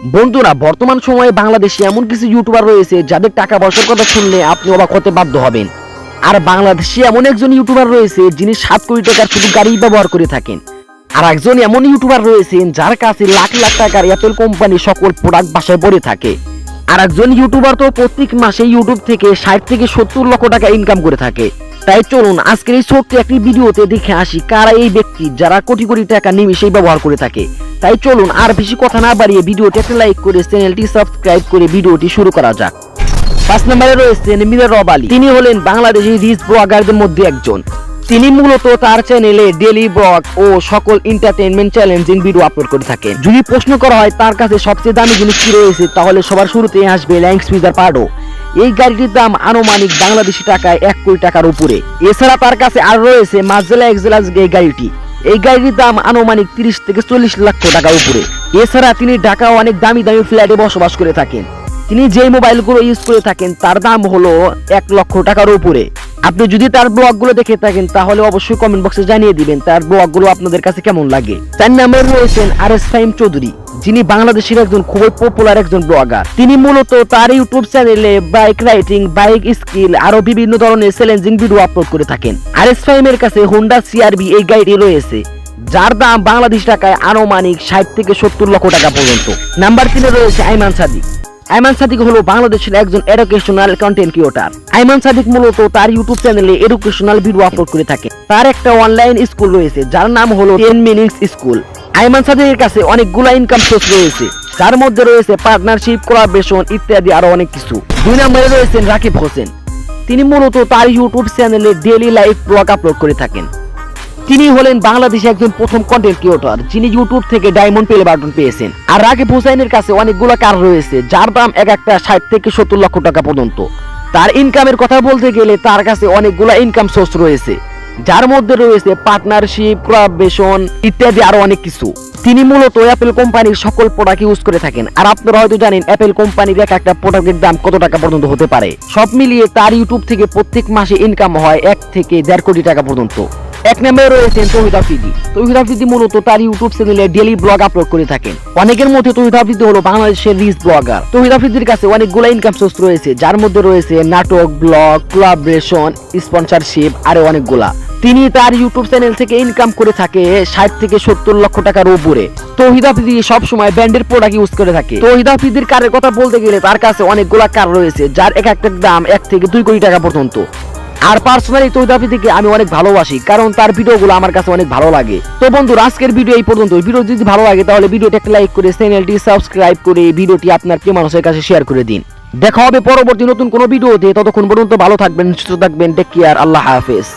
বন্ধুরা, বর্তমান সময়ে বাংলাদেশে এমন কিছু ইউটিউবার রয়েছে যাদের টাকা পয়সার কথা শুনলে আপনি অবাক হতে বাধ্য হবেন। আর বাংলাদেশে এমন একজন ইউটিউবার রয়েছে যিনি 7 কোটি টাকার শুধু গাড়ি ব্যবহার করে থাকেন। আর একজন এমন ইউটিউবার রয়েছেন যার কাছে লাখ লাখ টাকার অ্যাপেল কোম্পানির সকল প্রোডাক্ট বাসায় পড়ে থাকে। আর একজন ইউটিউবার তো প্রত্যেক মাসে ইউটিউব থেকে 60 থেকে 70 লক্ষ টাকা ইনকাম করে থাকে। তাই চলুন আজকের এই ছোট্ট একটি ভিডিওতে দেখে আসি কারা এই ব্যক্তি যারা কোটি কোটি টাকা নিমেষেই ব্যবহার করে থাকে। তাই চলুন আর বেশি কথা না বাড়িয়ে ভিডিওটি একটা লাইক করে চ্যানেলটি সাবস্ক্রাইব করে ভিডিওটি শুরু করা যাক। 5 নম্বরে রয়েছেন মিরার রবালি। তিনি হলেন বাংলাদেশের রিচ ব্লগারদের মধ্যে একজন। তিনি মূলত তার চ্যানেলে ডেইলি ব্লগ ও সকল এন্টারটেইনমেন্ট চ্যালেঞ্জিং ভিডিও আপলোড করে থাকেন। যদি প্রশ্ন করা হয় তার কাছে সবচেয়ে দামি জিনিস কি রয়েছে, তাহলে সবার শুরুতেই আসবে ল্যান্ড ক্রুজার প্রাডো। এই গাড়িটির দাম আনুমানিক বাংলাদেশি টাকায় 1 কোটি টাকার উপরে। এছাড়া তার কাছে আর রয়েছে মাজেলা এক্সেলাস এই গাড়িটি। এই গাড়ির দাম আনুমানিক 30 থেকে 40 লক্ষ টাকার উপরে। এছাড়া তিনি ঢাকায় অনেক দামি দামি ফ্ল্যাটে বসবাস করে থাকেন। তিনি যে মোবাইলগুলো ইউজ করে থাকেন তার দাম হলো 1 লক্ষ টাকার উপরে। আপনি যদি তার ব্লগগুলো দেখে থাকেন তাহলে অবশ্যই কমেন্ট বক্সে জানিয়ে দিবেন তার ব্লগগুলো আপনাদের কাছে কেমন লাগে। 4 নম্বরে রয়েছেন আরএস ফাহিম চৌধুরী, যিনি বাংলাদেশের একজন খুবই পপুলার একজন ব্লগার। তিনি মূলত তার ইউটিউব চ্যানেলে বাইক রাইডিং, বাইক স্কিল আরো বিভিন্ন ধরনের চ্যালেঞ্জিং ভিডিও আপলোড করে থাকেন। আরএস ফাহিমের কাছে হোন্ডা সিআরভি এই গাড়িটি রয়েছে, যার দাম বাংলাদেশ টাকায় আনুমানিক 60 থেকে 70 লক্ষ টাকা পর্যন্ত। নাম্বার 3 রয়েছে আইমান সাদিক। আইমান সাদিক হলো বাংলাদেশের একজন educational content creator. Ayman Sadik মূলত তার ইউটিউব চ্যানেলে এডুকেশনাল ভিডিও আপলোড করে থাকে। তার একটা অনলাইন স্কুল রয়েছে যার নাম হলো 10 মিনিটস স্কুল। আইমান সাদিকের কাছে অনেকগুলো ইনকাম সোর্স রয়েছে, যার মধ্যে রয়েছে পার্টনারশিপ, কোলাবোরেশন ইত্যাদি আরো অনেক কিছু। 2 নম্বরে রয়েছেন রাকিব হোসেন। তিনি মূলত তার ইউটিউব চ্যানেলে ডেইলি লাইফ ব্লগ আপলোড করে থাকেন। তিনি হলেন বাংলাদেশে একজন প্রথম কন্টেন্ট ক্রিয়েটর যিনি ইউটিউব থেকে ডায়মন্ড প্লে বাটন পেয়েছেন। আর রাকিব হোসেনের কাছে অনেকগুলো কার রয়েছে যার দাম এক একটা 60 থেকে 70 লক্ষ টাকা পর্যন্ত। তার ইনকামের কথা বলতে গেলে তার কাছে অনেকগুলো ইনকাম সোর্স রয়েছে, যার মধ্যে রয়েছে পার্টনারশিপ, কোলাবোরেশন ইত্যাদি আরো অনেক কিছু। তিনি মূলত অ্যাপেল কোম্পানির সকল প্রোডাক্ট ইউজ করে থাকেন। আর আপনারা হয়তো জানেন অ্যাপেল কোম্পানির এক একটা প্রোডাক্টের দাম কত টাকা পর্যন্ত হতে পারে। সব মিলিয়ে তার ইউটিউব থেকে প্রত্যেক মাসে ইনকাম হয় 1 থেকে 1.5 কোটি টাকা পর্যন্ত। 1 নম্বরে রয়েছেন তৌহিদ আফ্রিদি। তৌহিদ আফ্রিদি মূলত তার ইউটিউব চ্যানেলে ডেইলি ব্লগ আপলোড করে থাকেন। অনেকের মধ্যে তৌহিদ আফ্রিদি হলো বাংলাদেশের রিচ ব্লগার। তৌহিদ আফ্রিদির কাছে অনেকগুলো ইনকাম সোর্স রয়েছে, যার মধ্যে রয়েছে নাটক, ব্লগ, কোলাবোরেশন, স্পন্সরশিপ আরো অনেকগুলা। তিনি তার ইউটিউব চ্যানেল থেকে ইনকাম করে থাকে 60 থেকে 70 লক্ষ টাকার উপরে। তৌহিদ আফ্রিদি সব সময় ব্র্যান্ডের প্রোডাক্ট ইউজ করে থাকে। তৌহিদ আফ্রিদির কারের কথা বলতে গেলে তার কাছে অনেকগুলা কার রয়েছে, যার এক একটার দাম 1 থেকে 2 কোটি টাকা পর্যন্ত। আর পার্সোনালি তৌহিদ আফ্রিদিকে আমি অনেক ভালোবাসি, কারণ তার ভিডিওগুলো আমার কাছে অনেক ভালো লাগে। তো বন্ধুরা, আজকের ভিডিও এই পর্যন্ত। ভিডিও যদি ভালো লাগে তাহলে ভিডিওটি একটা লাইক করে চ্যানেলটি সাবস্ক্রাইব করে ভিডিওটি আপনার প্রিয় মানুষের কাছে শেয়ার করে দিন। দেখা হবে পরবর্তী নতুন কোনো ভিডিওতে। ততক্ষণ পর্যন্ত ভালো থাকবেন, সুস্থ থাকবেন। Take care. আল্লাহ হাফেজ।